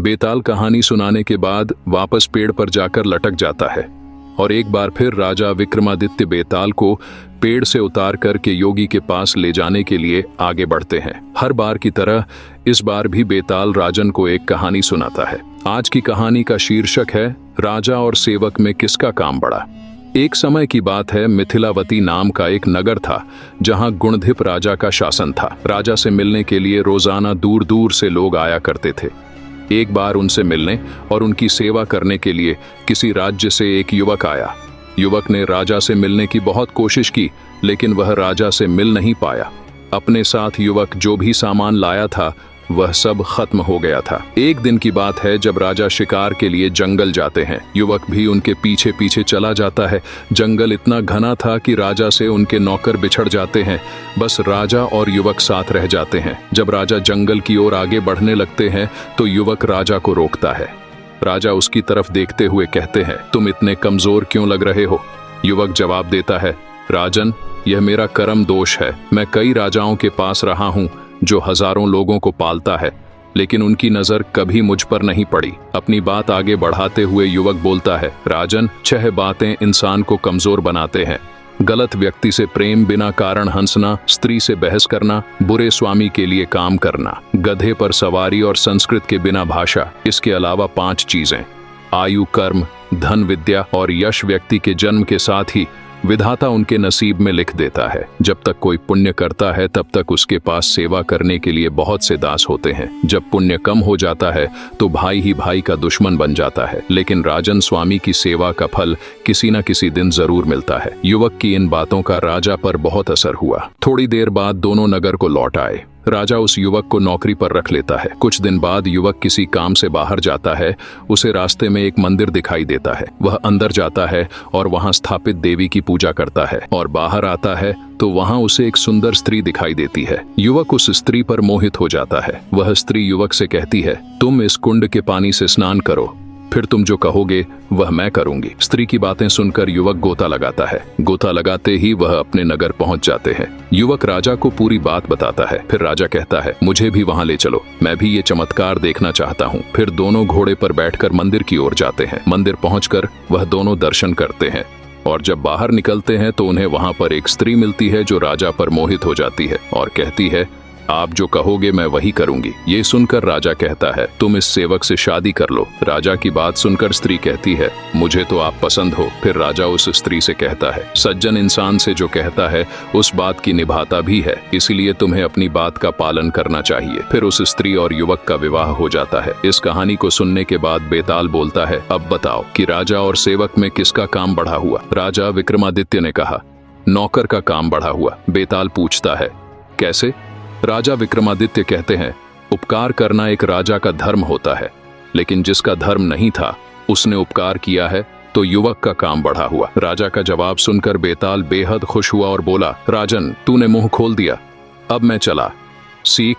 बेताल कहानी सुनाने के बाद वापस पेड़ पर जाकर लटक जाता है और एक बार फिर राजा विक्रमादित्य बेताल को पेड़ से उतार करके योगी के पास ले जाने के लिए आगे बढ़ते हैं। हर बार की तरह इस बार भी बेताल राजन को एक कहानी सुनाता है। आज की कहानी का शीर्षक है राजा और सेवक में किसका काम बढ़ा। एक समय की बात है, मिथिलावती नाम का एक नगर था जहां गुणधिप राजा का शासन था। राजा से मिलने के लिए रोजाना दूर दूर से लोग आया करते थे। एक बार उनसे मिलने और उनकी सेवा करने के लिए किसी राज्य से एक युवक आया। युवक ने राजा से मिलने की बहुत कोशिश की, लेकिन वह राजा से मिल नहीं पाया। अपने साथ युवक जो भी सामान लाया था वह सब खत्म हो गया था। एक दिन की बात है, जब राजा शिकार के लिए जंगल जाते हैं। युवक भी उनके पीछे पीछे चला जाता है। जंगल इतना घना था कि राजा से उनके नौकर बिछड़ जाते हैं। बस राजा और युवक साथ रह जाते हैं। जब राजा जंगल की ओर आगे बढ़ने लगते हैं तो युवक राजा को रोकता है। राजा उसकी तरफ देखते हुए कहते हैं, तुम इतने कमजोर क्यों लग रहे हो? युवक जवाब देता है, राजन, यह मेरा कर्म दोष है। मैं कई राजाओं के पास रहा हूँ जो हजारों लोगों को पालता है, लेकिन उनकी नजर कभी मुझ पर नहीं पड़ी। अपनी बात आगे बढ़ाते हुए युवक बोलता है, राजन, 6 बातें इंसान को कमजोर बनाते हैं। गलत व्यक्ति से प्रेम, बिना कारण हंसना, स्त्री से बहस करना, बुरे स्वामी के लिए काम करना, गधे पर सवारी और संस्कृत के बिना भाषा। इसके अलावा 5 चीजें, आयु, कर्म, धन, विद्या और यश व्यक्ति के जन्म के साथ ही विधाता उनके नसीब में लिख देता है। जब तक कोई पुण्य करता है तब तक उसके पास सेवा करने के लिए बहुत से दास होते हैं। जब पुण्य कम हो जाता है तो भाई ही भाई का दुश्मन बन जाता है। लेकिन राजन, स्वामी की सेवा का फल किसी न किसी दिन जरूर मिलता है। युवक की इन बातों का राजा पर बहुत असर हुआ। थोड़ी देर बाद दोनों नगर को लौट आए। राजा उस युवक को नौकरी पर रख लेता है। कुछ दिन बाद युवक किसी काम से बाहर जाता है। उसे रास्ते में एक मंदिर दिखाई देता है। वह अंदर जाता है और वहां स्थापित देवी की पूजा करता है और बाहर आता है तो वहां उसे एक सुंदर स्त्री दिखाई देती है। युवक उस स्त्री पर मोहित हो जाता है। वह स्त्री युवक से कहती है, तुम इस कुंड के पानी से स्नान करो, फिर तुम जो कहोगे वह मैं करूंगी। स्त्री की बातें सुनकर युवक गोता लगाता है। गोता लगाते ही वह अपने नगर पहुंच जाते हैं। युवक राजा को पूरी बात बताता है। फिर राजा कहता है, मुझे भी वहां ले चलो, मैं भी ये चमत्कार देखना चाहता हूँ। फिर दोनों घोड़े पर बैठकर मंदिर की ओर जाते हैं। मंदिर पहुंचकर वह दोनों दर्शन करते हैं और जब बाहर निकलते हैं तो उन्हें वहां पर एक स्त्री मिलती है जो राजा पर मोहित हो जाती है और कहती है, आप जो कहोगे मैं वही करूंगी। ये सुनकर राजा कहता है, तुम इस सेवक से शादी कर लो। राजा की बात सुनकर स्त्री कहती है, मुझे तो आप पसंद हो। फिर राजा उस स्त्री से कहता है, सज्जन इंसान से जो कहता है उस बात की निभाता भी है, इसलिए तुम्हें अपनी बात का पालन करना चाहिए। फिर उस स्त्री और युवक का विवाह हो जाता है। इस कहानी को सुनने के बाद बेताल बोलता है, अब बताओ कि राजा और सेवक में किसका काम बढ़ा हुआ? राजा विक्रमादित्य ने कहा, नौकर का काम बढ़ा हुआ। बेताल पूछता है, कैसे? राजा विक्रमादित्य कहते हैं, उपकार करना एक राजा का धर्म होता है, लेकिन जिसका धर्म नहीं था उसने उपकार किया है तो युवक का काम बढ़ा हुआ। राजा का जवाब सुनकर बेताल बेहद खुश हुआ और बोला, राजन, तूने मुंह खोल दिया, अब मैं चला। सीख,